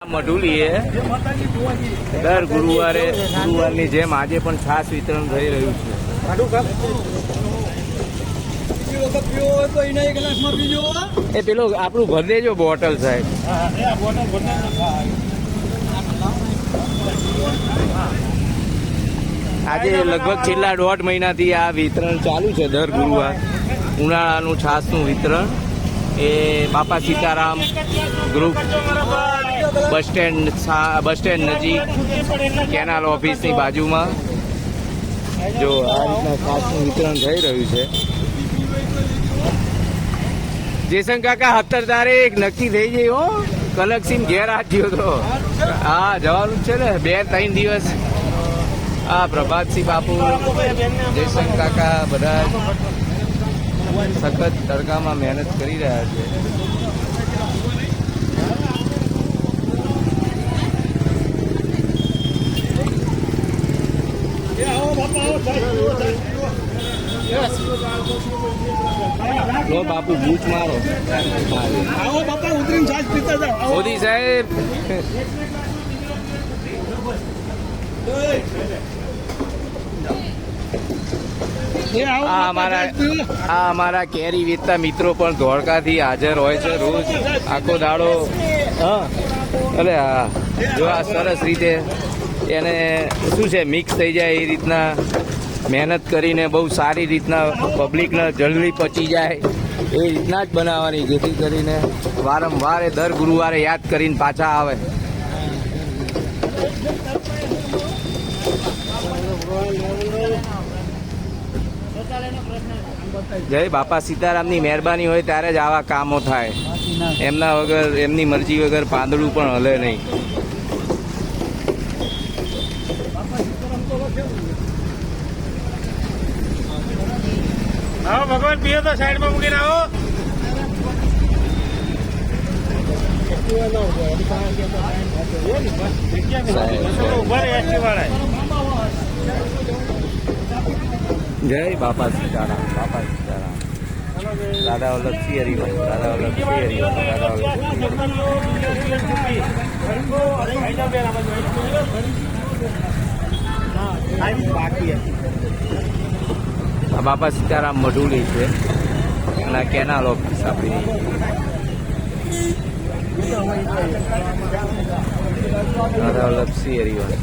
મઢુલીએ દર ગુરુવારની જેમ આજે પણ છાસ વિતરણ થઈ રહ્યું છે. એ પેલો આપણું ભર દેજો બોટલ સાહેબ. આજે લગભગ છેલ્લા 1.5 મહિનાથી આ વિતરણ ચાલુ છે. દર ગુરુવાર ઉનાળાનું છાસનું વિતરણ એ બાપા સીતારામ ગ્રુપ બસ સ્ટેન્ડ નજીક કેનાલ ઓફિસની બાજુમાં જો આ રીતના છાસનું વિતરણ થઈ રહ્યું છે. જેસંગ કાકા 17 તારીખ નક્કી થઈ ગઈ હો. કનકસિંહ ઘેર આજ્યો તો હા જવાનું છે ને 2-3 દિવસ. હા પ્રભાતસિંહ બાપુ જયશંકર કાકા બધા સખત તડકામાં મહેનત કરી રહ્યા છે. લો બાપુ બૂચ મારો. મોદી સાહેબ અમારા કેરી વેચતા મિત્રો પણ ધોળકાથી હાજર હોય છે રોજ આખો દાડો. અરે હા જો આ સરસ રીતે એને શું છે મિક્સ થઈ જાય એ રીતના મહેનત કરીને બહુ સારી રીતના પબ્લિકને જલ્દી પચી જાય એ રીતના જ બનાવવાની, જેથી કરીને વારંવાર દર ગુરુવારે યાદ કરીને પાછા આવે. જય બાપા સીતારામની મહેરબાની હોય ત્યારે જ આવા કામો થાય. એમના વગર, એમની મરજી વગર પાંદડું પણ હલે નહીં. આવો ભગવાન પીઓ તો સાઈડમાં મૂકીને આવો. જય બાપા સીતારામ, બાપા સીતારામ. દાદા વલ્લભસિંહ હરિવંશ, દાદા વલ્લભસિંહ હરિવંશ, દાદા વલ્લભસિંહ. આ બાપા સીતારામ મઢુલી છે અને કેનાલ ઓફિસ આપણી. દાદા વલ્લભસિંહ હરિવંશ.